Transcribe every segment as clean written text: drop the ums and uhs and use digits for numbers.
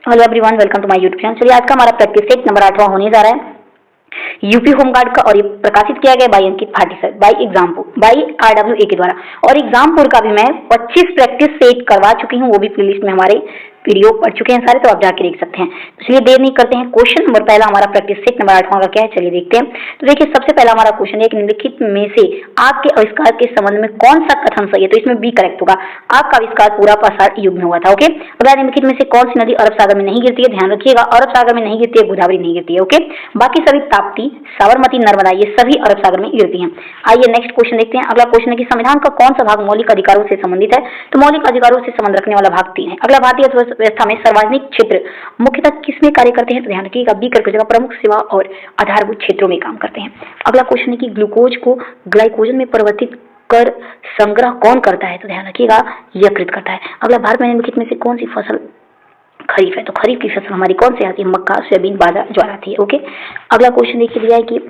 Hello everyone, welcome to my YouTube channel. चलिए आज का हमारा प्रैक्टिस सेट नंबर 8वां होने जा रहा है यूपी होमगार्ड का, और ये प्रकाशित किया गया by Ankit Bhati sir, by Exampur, by RWA के द्वारा। और एग्जामपुर का भी मैं 25 प्रैक्टिस सेट करवा चुकी हूँ, वो भी प्लेलिस्ट में हमारे वीडियो पढ़ चुके हैं सारे, तो आप जाके देख सकते हैं। तो चलिए देर नहीं करते हैं, क्वेश्चन नंबर पहला हमारा प्रैक्टिस सेट नंबर 8वां का क्या है, चलिए देखते हैं। तो देखिए सबसे पहला हमारा क्वेश्चन है कि निम्नलिखित में से आग के आविष्कार के संबंध में कौन सा कथन सही है, तो इसमें बी करेक्ट होगा। आग का आविष्कार पूरा पाषाण युग में हुआ था। ओके, अगला निम्नलिखित में से कौन सी नदी अरब सागर में नहीं गिरती है, ध्यान रखिएगा, अरब सागर में नहीं गिरती है, गोदावरी नहीं गिरती है। ओके, बाकी सभी ताप्ती, साबरमती, नर्मदा ये सभी अरब सागर में गिरती हैं। आइए नेक्स्ट क्वेश्चन देखते हैं। अगला क्वेश्चन है कि संविधान का कौन सा भाग मौलिक अधिकारों से संबंधित है, तो मौलिक अधिकारों से संबंध रखने वाला भाग 3 है। अगला भारतीय अर्थव्यवस्था में सार्वजनिक क्षेत्र मुख्यतः किसमें कार्य करते हैं, तो ध्यान रखिएगा बी करके जगह प्रमुख सेवा और आधारभूत क्षेत्रों में काम करते हैं। अगला क्वेश्चन है कि ग्लूकोज को ग्लाइकोजन में परिवर्तित कर संग्रह कौन करता है, तो ध्यान रखिएगा यकृत करता है। अगला भारत में निम्नलिखित में से कौन सी फसल खरीफ है, तो खरीफ की फसल हमारी कौन सी आती है, मक्का, सोयाबीन, बाजरा, ज्वार आती है। ओके, अगला क्वेश्चन देखिए दिया है कि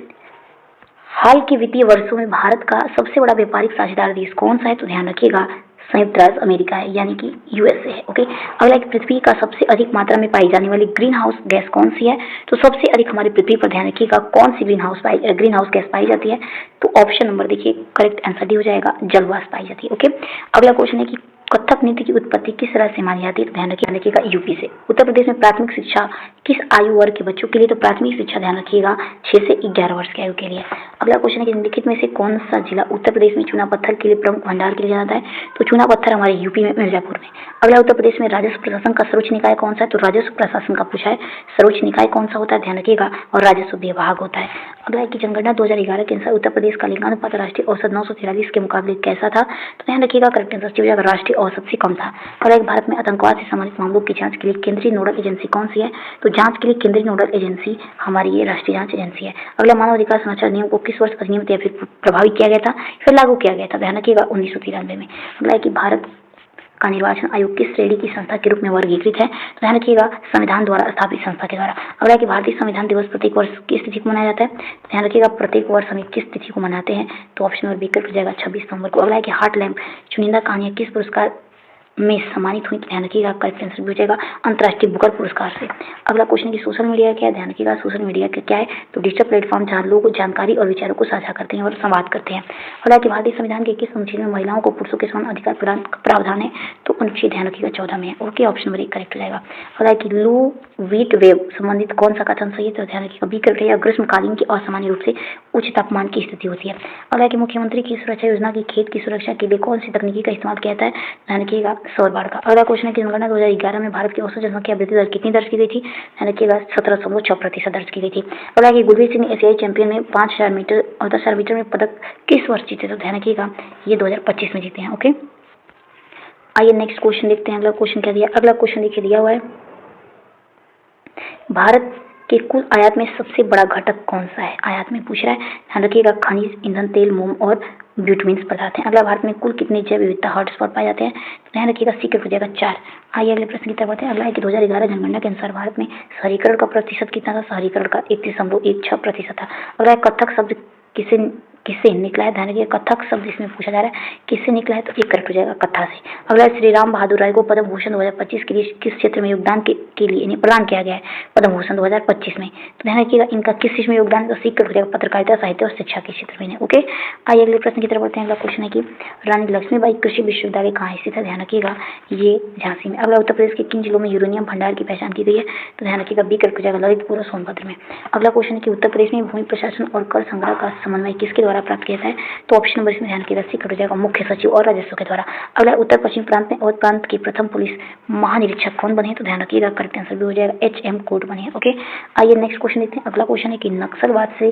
हाल के वित्तीय वर्षों में भारत का सबसे बड़ा व्यापारिक साझेदार देश कौन सा है, तो ध्यान रखिएगा संयुक्त राज्य अमेरिका है, यानी कि USA है। ओके, अगला एक पृथ्वी का सबसे अधिक मात्रा में पाई जाने वाली ग्रीन हाउस गैस कौन सी है, तो सबसे अधिक हमारी पृथ्वी पर ध्यान रखिएगा कौन सी ग्रीन हाउस गैस पाई जाती है, तो ऑप्शन नंबर देखिए करेक्ट आंसर डी हो जाएगा, जलवाष्प पाई जाती है। ओके, अगला क्वेश्चन है कि कथक नृत्य की उत्पत्ति किस राज्य से मानी जाती है, तो ध्यान रखिएगा यूपी से। उत्तर प्रदेश में प्राथमिक शिक्षा किस आयु वर्ग के बच्चों के लिए, तो प्राथमिक शिक्षा ध्यान रखिएगा 6 से 11 वर्ष की आयु के लिए। अगला क्वेश्चन है कि निम्नलिखित में से कौन सा जिला उत्तर प्रदेश में चूना पत्थर के लिए प्रमुख भंडार के लिए जाना है, तो चूना पत्थर हमारे यूपी में मिर्जापुर में। अगला उत्तर प्रदेश में राजस्व प्रशासन का सर्वोच्च निकाय कौन सा है, तो राजस्व प्रशासन का पूछा है, सर्वोच्च निकाय कौन सा होता है, ध्यान रखिएगा, और राजस्व विभाग होता है। अगला है कि जनगणना 2011 के अनुसार उत्तर प्रदेश का लिंगानुपात राष्ट्रीय औसत 943 के मुकाबले कैसा था, तो ध्यान रखिएगा करेक्ट आंसर हो जाएगा राष्ट्रीय औसत से कम था। और एक भारत में आतंकवाद से संबंधित मामलों की जांच के लिए केंद्रीय नोडल एजेंसी कौन सी है, तो जांच के लिए केंद्रीय नोडल एजेंसी हमारी ये राष्ट्रीय जांच एजेंसी है। अगला मानव अधिकार संरक्षण नियम को किस वर्ष अधिनियमित या फिर प्रभावी किया गया था, फिर लागू किया गया था, ध्यान रखिएगा 1993 में। अगला है कि भारत का निर्वाचन आयोग किस श्रेणी की संस्था के रूप में वर्गीकृत है, तो ध्यान रखिएगा संविधान द्वारा स्थापित संस्था के द्वारा। अगला है कि भारतीय संविधान दिवस प्रत्येक वर्ष किस तिथि को मनाया जाता है, तो ध्यान रखिएगा प्रत्येक वर्ष हम किस तिथि को मनाते हैं, तो ऑप्शन नंबर बी हो जाएगा 26 नवंबर को। अगला है कि हार्ट लैम्प चुनिंदा कहानियां किस पुरस्कार में सम्मानित हुई, ध्यान रखिएगा करेक्ट आंसर भी हो जाएगा अंतर्राष्ट्रीय बुकर पुरस्कार से। अगला क्वेश्चन की सोशल मीडिया क्या है, ध्यान रखिएगा सोशल मीडिया क्या है, तो डिजिटल प्लेटफॉर्म जहां लोग जानकारी और विचारों को साझा करते हैं और संवाद करते हैं। अगला कि भारतीय संविधान के किस अनुच्छेद में महिलाओं को पुरुषों के समान अधिकार प्रदान प्रावधान है, तो अनुच्छेद ध्यान रखिएगा 14 में है। ओके, ऑप्शन नंबर 1 करेक्ट हो जाएगा। अगला कि लू वीट वेव संबंधित कौन सा कथन सही है, तो ध्यान रखिएगा बी करेक्ट है, ग्रीष्मकालीन की असामान्य रूप से उच्च तापमान की स्थिति होती है। अगला कि मुख्यमंत्री की सुरक्षा योजना की खेत की सुरक्षा के लिए कौन सी तकनीकी का इस्तेमाल किया जाता है, ध्यान रखिएगा सौर बाढ़ का। अगला क्वेश्चन है कि जनगणना 2011 में भारत की औसत जनसंख्या वृद्धि दर कितनी दर्ज की गई थी, ध्यान रखिएगा 17.6% दर्ज की गई थी। अगला कि गुरवीर सिंह एशियाई चैंपियन में 5000 मीटर और 10,000 मीटर में पदक किस वर्ष जीते, तो ध्यान रखिएगा ये 2025 में जीते हैं। ओके, आइए नेक्स्ट क्वेश्चन देखते हैं। अगला क्वेश्चन क्या दिया, अगला क्वेश्चन देखिए दिया हुआ है भारत के कुल आयात में सबसे बड़ा घटक कौन सा है, आयात में पूछ रहा है, ध्यान रखिएगा खनिज, ईंधन, तेल, मोम और ब्यूटमिन्स पदार्थ हैं। अगला भारत में कुल कितने जैव विविधता हॉटस्पॉट पाए जाते हैं, तो ध्यान रखिएगा सीक्रेट हो जाएगा 4। आइए अगले प्रश्न की तरफ बढ़ते हैं। अगला है कि 2011 जनगणना के अनुसार भारत में शहरीकरण का प्रतिशत कितना था, शहरीकरण का 31.16% था। अगला कथक शब्द किससे निकला है, ध्यान रखिएगा कथक शब्द इसमें पूछा जा रहा है किससे निकला है, तो ये करेक्ट हो जाएगा कथा से। अगला श्री राम बहादुर राय को पद्म भूषण 2025 के लिए किस क्षेत्र में योगदान के लिए इन्हें प्रदान किया गया है, पद्म भूषण 2025 में, तो ध्यान रखिएगा इनका किस चीज में योगदान, तो सीक्रेट हो जाएगा पत्रकारिता, साहित्य और शिक्षा के क्षेत्र में। ओके, आइए अगले प्रश्न की तरफ बढ़ते हैं। अगला क्वेश्चन है कि रानी लक्ष्मीबाई कृषि विश्वविद्यालय कहाँ स्थित है, ध्यान रखिएगा ये झांसी में। अगला उत्तर प्रदेश के किन जिलों में यूरेनियम भंडार की पहचान की गई है, तो ध्यान रखिएगा बी करेक्ट हो जाएगा ललितपुर और सोनभद्र में। अगला क्वेश्चन है कि उत्तर प्रदेश में भूमि प्रशासन और कर संग्रह का समन्वय किसके द्वारा प्राप्त किया जाता है, तो ऑप्शन नंबर इसमें ध्यान रखिएगा सीक्रेट हो जाएगा मुख्य सचिव और राजस्व के द्वारा। अगला उत्तर पश्चिम प्रांत में अवध प्रांत के प्रथम पुलिस महानिरीक्षक कौन बने, तो ध्यान रखिएगा करेक्ट आंसर भी हो जाएगा HM कोड बने। ओके, आइए नेक्स्ट क्वेश्चन देखते हैं। अगला क्वेश्चन है कि नक्सलवाद से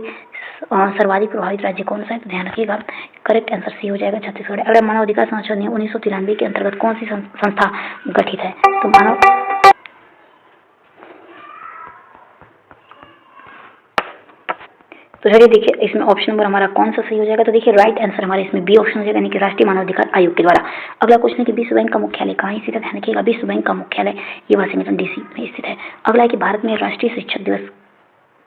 सर्वाधिक प्रभावित राज्य कौन सा है, तो ध्यान रखिएगा करेक्ट आंसर सी हो जाएगा छत्तीसगढ़। अगला मानव अधिकार संरक्षण नियम 1993 के अंतर्गत कौन सी संस्था गठित है, तो मानव तो चलिए देखिए इसमें ऑप्शन नंबर हमारा कौन सा सही हो जाएगा, तो देखिए राइट आंसर हमारे इसमें बी ऑप्शन हो जाएगा, यानी कि राष्ट्रीय मानव अधिकार आयोग के द्वारा। अगला क्वेश्चन है कि विश्व बैंक का मुख्यालय कहाँ स्थित है, ध्यान रखिएगा विश्व बैंक का मुख्यालय ये वाशिंगटन DC में स्थित है। अगला है कि भारत में राष्ट्रीय शिक्षक दिवस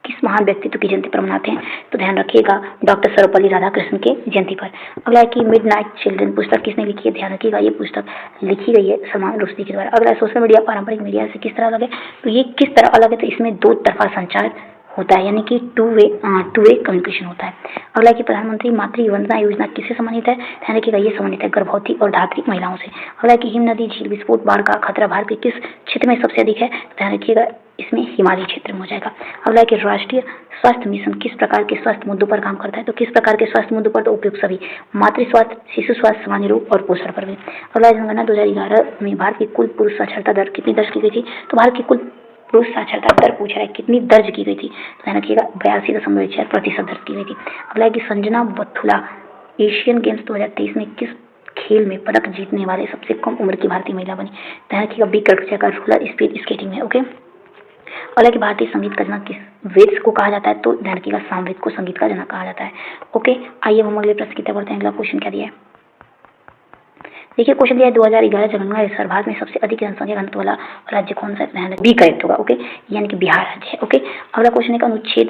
किस महान व्यक्तित्व की जयंती पर मनाते हैं? तो ध्यान रखिएगा डॉक्टर सर्वपल्ली राधाकृष्णन के जयंती पर। अगला है कि मिडनाइट चिल्ड्रन पुस्तक किसने लिखी है? ध्यान रखिएगा ये पुस्तक लिखी गई है सलमान रुश्दी के द्वारा। अगला सोशल मीडिया पारंपरिक मीडिया से किस तरह अलग है? तो ये किस तरह अलग है? तो इसमें दो तरफा संचार होता है, यानी कि टू वे कम्युनिकेशन होता है। अगला कि प्रधानमंत्री मातृ वंदना योजना किससे संबंधित है? ध्यान रखिएगा ये संबंधित है गर्भवती और धात्री महिलाओं से। अगला कि हिम नदी झील विस्फोट बाढ़ का खतरा भारत के किस क्षेत्र में सबसे अधिक है? ध्यान रखिएगा इसमें हिमालय क्षेत्र में हो जाएगा। अगला कि राष्ट्रीय स्वास्थ्य मिशन किस प्रकार के स्वास्थ्य मुद्दों पर काम करता है? तो किस प्रकार के स्वास्थ्य मुद्दों पर? तो उपयुक्त सभी, मातृ स्वास्थ्य, शिशु स्वास्थ्य, सामान्य रोग और पोषण पर भी। अगला जनगणना 2011 में भारत की कुल पुरुष साक्षरता दर कितनी दर्ज की गई थी? तो भारत की कुल पुरुष साक्षरता दर पूछ रहा है कितनी दर्ज की गई थी? तो ध्यान रखिएगा 82.6% दर्ज की गई थी। अगला है कि संजना बथुला एशियन गेम्स 2023 में किस खेल में पदक जीतने वाले सबसे कम उम्र की भारतीय महिला बनी? ध्यान रखिएगा बी कक्षा का रोलर स्पीड स्केटिंग में। ओके, अगला कि भारतीय संगीत का जनक किस वेद को कहा जाता है? तो ध्यान रखिएगा सामवेद को संगीत का जनक कहा जाता है। ओके, आइए हम अगले प्रश्न की तरफ बढ़ते हैं। अगला क्वेश्चन क्या दिया है? देखिए क्वेश्चन दिया है 2011 जनगणना अनुसार भारत में सबसे अधिक जनसंख्या घनत्व वाला राज्य कौन सा है? ध्यान बी करेक्ट होगा। ओके, यानी कि बिहार राज्य है। ओके, अगला क्वेश्चन है अनुच्छेद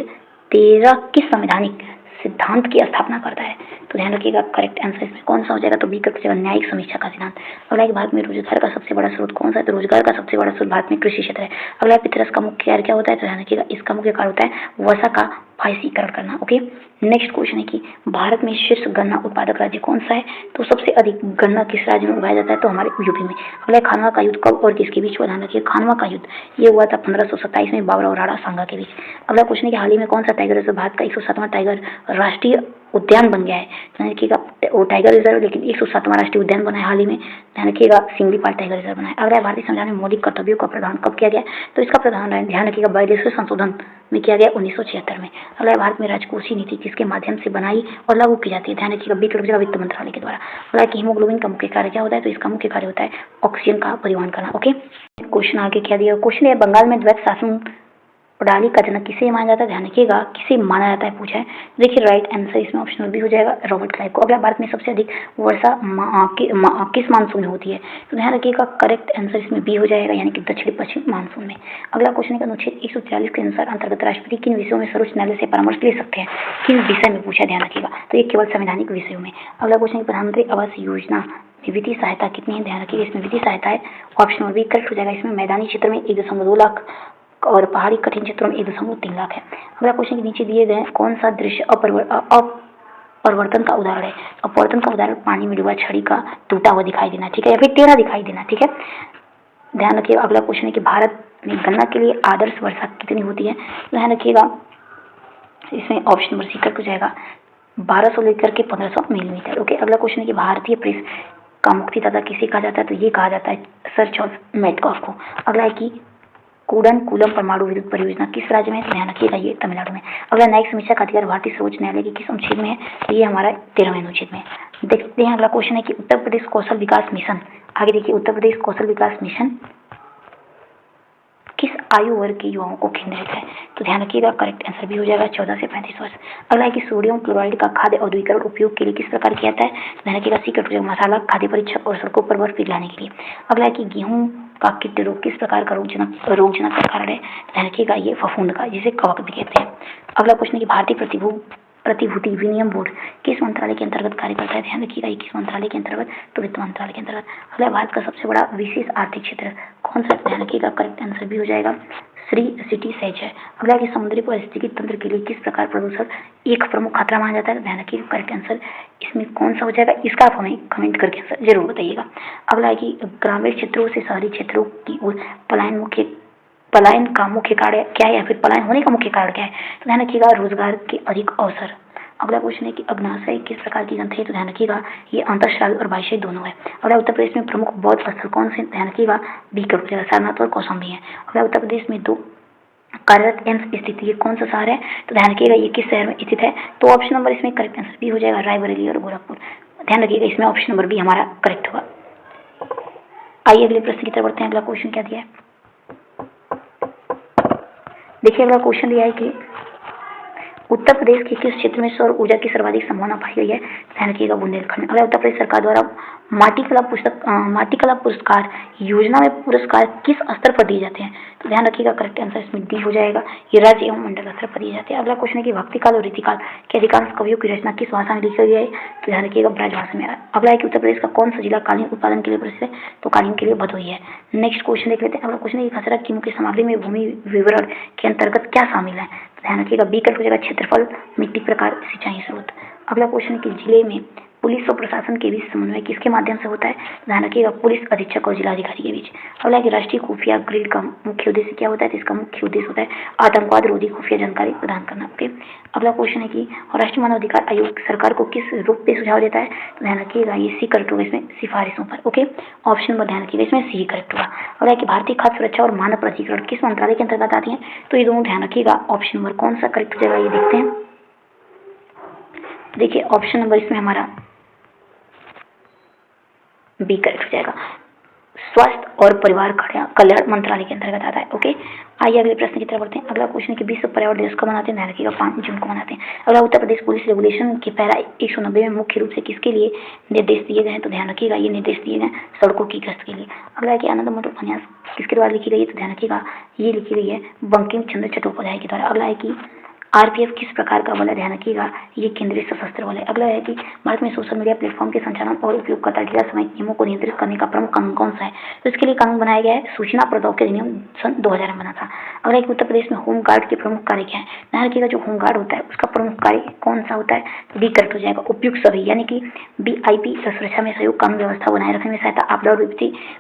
13 किस संवैधानिक सिद्धांत की स्थापना करता है? तो ध्यान रखिएगा करेक्ट आंसर इसमें कौन सा हो जाएगा? तो बी करेक्ट हो जाएगा न्यायिक समीक्षा का सिद्धांत। अगला है भारत में रोजगार का सबसे बड़ा स्रोत कौन सा है? तो रोजगार का सबसे बड़ा स्रोत भारत में कृषि क्षेत्र है। अगला पितरस का मुख्य कार्य क्या होता है? तो ध्यान रखिएगा इसका मुख्य कार्य होता है वर्षा का पायसीकरण करना। ओके, नेक्स्ट क्वेश्चन है कि भारत में शीर्ष गन्ना उत्पादक राज्य कौन सा है? तो सबसे अधिक गन्ना किस राज्य में उगाया जाता है? तो हमारे यूपी में। अगला खानवा का युद्ध कब और किसके बीच हुआ? ध्यान रखिए खानवा का युद्ध ये हुआ था 1527 में बाबर और राणा सांगा के बीच। अगला क्वेश्चन है कि हाल ही में कौन सा टाइगर रिजर्व भारत का 107वां टाइगर राष्ट्रीय उद्यान बन गया है? ध्यान रखिएगा वो टाइगर रिजर्व लेकिन 107वां राष्ट्रीय उद्यान बना है हाल ही में। ध्यान रखिएगा सिंगलीपाल टाइगर रिजर्व बना है। अगला भारतीय संविधान में मौलिक कर्तव्यों का प्रावधान कब किया गया? तो इसका प्रावधान ध्यान रखिएगा 42वें संशोधन में किया गया 1976 में। अगला भारत में राजकोषीय नीति किसके माध्यम से बनाई और लागू की जाती है? ध्यान रखिएगा बी करेक्ट वित्त मंत्रालय के द्वारा। अगला कि हीमोग्लोबिन का मुख्य कार्य क्या होता है? तो इसका मुख्य कार्य होता है ऑक्सीजन का परिवहन करना। ओके, क्वेश्चन आगे क्या दिया? क्वेश्चन है बंगाल में द्वैत शासन प्रणाली का जनक किसे माना जाता है? ध्यान रखिएगा किसे माना जाता है पूछा है। देखिए राइट आंसर इसमें ऑप्शन बी हो जाएगा रॉबर्ट क्लाइव को। अगला भारत में सबसे अधिक वर्षा किस मानसून में होती है? तो ध्यान रखिएगा करेक्ट आंसर इसमें बी हो जाएगा यानी कि दक्षिण पश्चिम मानसून में। अगला क्वेश्चन है अनुच्छेद 143 के अनुसार अंतर्गत राष्ट्रपति किन विषयों में सर्वोच्च न्यायालय से परामर्श ले सकते हैं? किन विषय में पूछा? ध्यान रखिएगा तो ये केवल संवैधानिक विषयों में। अगला क्वेश्चन प्रधानमंत्री आवास योजना में वित्तीय सहायता कितनी है? ध्यान रखिएगा इसमें वित्तीय सहायता है ऑप्शन बी करेक्ट हो जाएगा। इसमें मैदानी क्षेत्र में 1.2 लाख और पहाड़ी कठिन क्षेत्रों में 1.3 लाख है। अगला क्वेश्चन के नीचे दिए गए कौन सा दृश्य अपरिवर्तन का उदाहरण है? अपवर्तन का उदाहरण पानी में डूबा छड़ी का टूटा हुआ दिखाई देना, ठीक है, या फिर टेढ़ा दिखाई देना, ठीक है। ध्यान रखिएगा अगला क्वेश्चन है कि भारत में गन्ना के लिए आदर्श वर्षा कितनी होती है? ध्यान रखिएगा इसमें ऑप्शन नंबर सी हो जाएगा 1200 लेकर के 1500 मिलीमीटर। ओके, अगला क्वेश्चन है कि भारतीय प्रेस का मुक्तिदाता किसे कहा जाता है? तो ये कहा जाता है सर चार्ल्स मेटकॉफ को। अगला है कि कूडनकुलम परमाणु विद्युत परियोजना किस राज्य में है? तो ध्यान रखिएगा ये तमिलनाडु में। अगला न्यायिक समीक्षा का अधिकार भारतीय सर्वोच्च न्यायालय के किस अनुच्छेद में है? तो ये हमारा 13वें अनुच्छेद में। देखते हैं अगला क्वेश्चन है कि उत्तर प्रदेश कौशल विकास मिशन, आगे देखिए उत्तर प्रदेश कौशल विकास मिशन किस आयु वर्ग के युवाओं को केंद्रित है? तो ध्यान रखिएगा करेक्ट आंसर भी हो जाएगा 14 से 35 वर्ष। अगला है कि सोडियम क्लोराइड का खाद्य औद्योगिकरण उपयोग के लिए किस प्रकार किया जाता है? ध्यान रखिएगा सी मसाला खाद्य परीक्षक और सड़कों पर बर्फ पिघलाने के लिए। अगला है कि गेहूं का कीट रोग किस प्रकार का रोगजनक का कारण है? ध्यान रखिएगा ये फफूंद का, जिसे कवक भी कहते हैं। अगला क्वेश्चन है कि भारतीय प्रतिभूति विनिमय बोर्ड किस मंत्रालय के अंतर्गत कार्य करता है? ध्यान रखिएगा किस मंत्रालय के अंतर्गत? तो वित्त मंत्रालय के अंतर्गत। अगला भारत का सबसे बड़ा विशेष आर्थिक क्षेत्र कौन सा? ध्यान रखिएगा करेक्ट आंसर भी हो जाएगा श्री सिटी सहज है। अगला कि समुद्री पारिस्थितिकी तंत्र के लिए किस प्रकार प्रदूषण एक प्रमुख खतरा माना जाता है? ध्यान रखिएगा करेक्ट आंसर इसमें कौन सा हो जाएगा? इसका आप हमें कमेंट करके आंसर जरूर बताइएगा। अगला है कि ग्रामीण क्षेत्रों से शहरी क्षेत्रों की ओर पलायन का मुख्य कारण क्या है या फिर पलायन होने का मुख्य कारण क्या है? तो ध्यान रखिएगा रोजगार के अधिक अवसर। अगला क्वेश्चन है कि अग्नाशय किस प्रकार की ग्रंथ है? तो ध्यान रखिएगा ये अंतःश्रावी और बाह्यशय दोनों है। अगला उत्तर प्रदेश में प्रमुख बौद्ध स्थल कौन से? ध्यान रखिएगा बी कर सारनाथ और कौशाम्बी है। अगला उत्तर प्रदेश में 2 कार्यरत एम्स स्थित ये कौन सा शहर है? तो ध्यान रखिएगा ये किस शहर में स्थित है? तो ऑप्शन नंबर इसमें करेक्ट आंसर भी हो जाएगा रायबरेली और गोरखपुर। ध्यान रखिएगा इसमें ऑप्शन नंबर बी हमारा करेक्ट होगा। आइए अगले प्रश्न की तरफ बढ़ते हैं। अगला क्वेश्चन क्या दिया है? देखिए अगला क्वेश्चन दिया है कि उत्तर प्रदेश के किस क्षेत्र में सौर ऊर्जा की सर्वाधिक संभावना पाई गई है? ध्यान रखिएगा बुंदेलखंड में। अगला, उत्तर प्रदेश सरकार द्वारा माटी कला पुरस्कार योजना में पुरस्कार किस स्तर पर दिए जाते हैं? तो ध्यान रखिएगा करेक्ट आंसर इसमें डी हो जाएगा, ये राज्य एवं मंडल स्तर पर दिए जाते हैं। अगला क्वेश्चन है कि भक्ति काल और रीतिकाल के अधिकांश कवियों की रचना किस भाषा में लिखी गई है? तो ध्यान रखिएगा ब्रजभाषा में। अगला है कि उत्तर प्रदेश का कौन सा जिला कालीन उत्पादन के लिए प्रसिद्ध है? तो कालीन के लिए भदोही है। नेक्स्ट क्वेश्चन देख लेते हैं। अगला क्वेश्चन है कि खसरा कीमों की सामग्री में भूमि विवरण के अंतर्गत क्या शामिल है? तो ध्यान रखिएगा बी करेक्ट हो जाएगा, क्षेत्रफल, मिट्टी प्रकार, सिंचाई स्रोत। अगला क्वेश्चन है कि जिले में पुलिस और प्रशासन के बीच समन्वय किसके माध्यम से होता है? ध्यान रखिएगा पुलिस अधीक्षक और जिलाधिकारी के बीच। अगला है कि राष्ट्रीय खुफिया ग्रिड का मुख्य उद्देश्य क्या होता है? तो इसका मुख्य उद्देश्य होता है आतंकवाद रोधी खुफिया जानकारी प्रदान करना। ओके, अगला क्वेश्चन है कि राष्ट्रीय मानव अधिकार आयोग सरकार को किस रूप में सुझाव देता है? तो ध्यान रखिएगा ये सी करेक्ट होगा इसमें, सिफारिशों पर। ओके, ऑप्शन नंबर ध्यान रखिएगा इसमें सी करेक्ट होगा। अगला है कि भारतीय खाद्य सुरक्षा और मानव प्राधिकरण किस मंत्रालय के अंतर्गत आती है? तो ये दोनों ध्यान रखिएगा, ऑप्शन नंबर कौन सा करेक्ट हो जाएगा ये देखते हैं। देखिए ऑप्शन नंबर इसमें हमारा बी करेक्ट हो जाएगा, स्वास्थ्य और परिवार कल्याण मंत्रालय के अंतर्गत आता है। ओके, आइए अगले प्रश्न की तरफ बढ़ते हैं। अगला क्वेश्चन है कि विश्व पर्यावरण दिवस कब मनाते हैं? ध्यान रखिएगा 5 जून को मनाते हैं। अगला, उत्तर प्रदेश पुलिस रेगुलेशन के पैरा 190 में मुख्य रूप से किसके लिए निर्देश दिए गए हैं? तो ध्यान रखिएगा ये निर्देश दिए गए सड़कों की गश्त के लिए। अगला है कि आनंद मठ उपन्यास किसके द्वारा लिखी गई है? तो ध्यान रखिएगा ये लिखी गई है बंकिम चंद्र चट्टोपाध्याय के द्वारा। अगला है कि आरपीएफ किस प्रकार का बल है? ध्यान रखिएगा ये केंद्रीय सशस्त्र बल है। अगला है कि भारत में सोशल मीडिया प्लेटफॉर्म के संचालन और उपयोगकर्ता डेटा समेत नियमों को नियंत्रित करने का प्रमुख कानून कौन सा है? तो इसके लिए कानून बनाया गया है सूचना प्रौद्योगिकी अधिनियम सन 2000 में बना था। अगला है कि उत्तर प्रदेश में होम गार्ड के प्रमुख कार्य क्या है? ध्यान रखिएगा जो होम गार्ड होता है उसका प्रमुख कार्य कौन सा होता है? डी करेक्ट हो जाएगा, उपयुक्त सभी, यानी कि BIP सुरक्षा में सहयोग, कानून व्यवस्था बनाए रखने में सहायता, आपदा और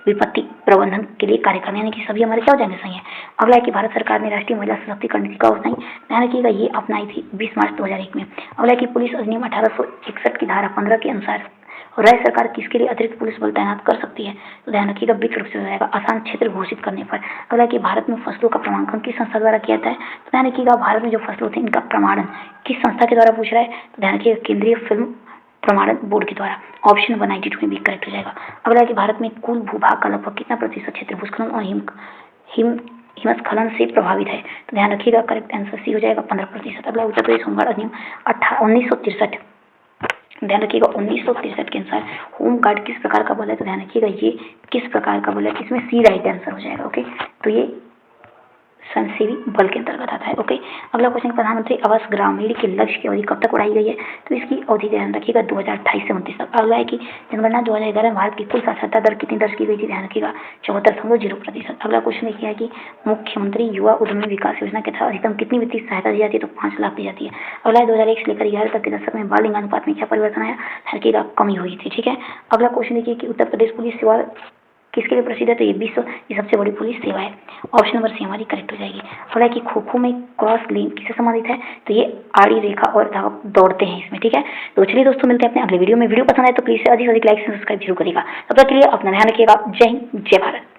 विपत्ति प्रबंधन के लिए कार्य करने, यानी कि सभी हमारे क्या हो जाएंगे? सही है। अगला है कि भारत सरकार ने राष्ट्रीय महिला सशक्तिकरण नीति कब अपनाई? ध्यान रखिएगा ये अपनाई थी 20 मार्च 2001 में। अगला है कि पुलिस अधिनियम 1861 की धारा 15 के अनुसार राज्य सरकार किसके लिए अतिरिक्त पुलिस बल तैनात कर सकती है? तो ध्यान रखिएगा विकल्प से हो जाएगा आसान क्षेत्र घोषित करने पर। अगला है कि भारत में फसलों का प्रमाणन किस संस्था द्वारा किया जाता है? तो ध्यान रखिएगा भारत में जो फसल होते हैं इनका प्रमाणन किस संस्था के द्वारा पूछ रहा है? तो ध्यान रखिएगा केंद्रीय फिल्म प्रमाणन बोर्ड के द्वारा। ऑप्शन नंबर 92 में भी करेक्ट हो जाएगा। अगला है कि भारत में कुल भूभाग का लगभग कितना प्रतिशत क्षेत्र भूस्खलन और हिमस्खलन से प्रभावित है? तो ध्यान रखिएगा करेक्ट आंसर सी हो जाएगा 15%। अगला, उत्तर प्रदेश होमगार्ड अधिनियम 1963, ध्यान रखिएगा 1963 के अनुसार होम गार्ड किस प्रकार का बल है? तो ध्यान रखिएगा ये किस प्रकार का बल है? इसमें सी राइट आंसर हो जाएगा। ओके, तो ये स्वयंसेवी बल के अंतर्गत आता है। ओके, अगला क्वेश्चन, प्रधानमंत्री आवास ग्रामीण के लक्ष्य की अवधि कब तक बढ़ाई गई है? तो इसकी अवधि ध्यान रखिएगा 2028 से 29 तक। अगला है कि जनगणना 2011 में भारत की कुल साक्षरता दर कितनी दर्ज की गई थी? ध्यान रखिएगा 74.0%। अगला क्वेश्चन यह है कि मुख्यमंत्री युवा उद्यमी विकास योजना के तहत अधिकतम कितनी वित्तीय सहायता दी जाती है? तो 5 लाख दी जाती है। अगला है 2001 से लेकर 11 तक के दशक में बाल लिंगानुपात में क्या परिवर्तन आया? ध्यान रखिएगा कमी हुई थी। ठीक है, अगला क्वेश्चन देखिए कि उत्तर प्रदेश पुलिस सेवा किसके लिए प्रसिद्ध है? तो ये विश्व की सबसे बड़ी पुलिस सेवा है। ऑप्शन नंबर सी हमारी करेक्ट हो जाएगी। अगला कि खो खो में क्रॉस लेन किससे संबंधित है? तो ये आड़ी रेखा और धावक दौड़ते हैं इसमें। ठीक है, तो चलिए दोस्तों मिलते हैं अपने अगले वीडियो में। वीडियो पसंद आए तो प्लीज अधिक से अधिक लाइक सब्सक्राइब जरूर करेगा। तब तक के लिए अपना ध्यान रखिएगा। जय हिंद, जय भारत।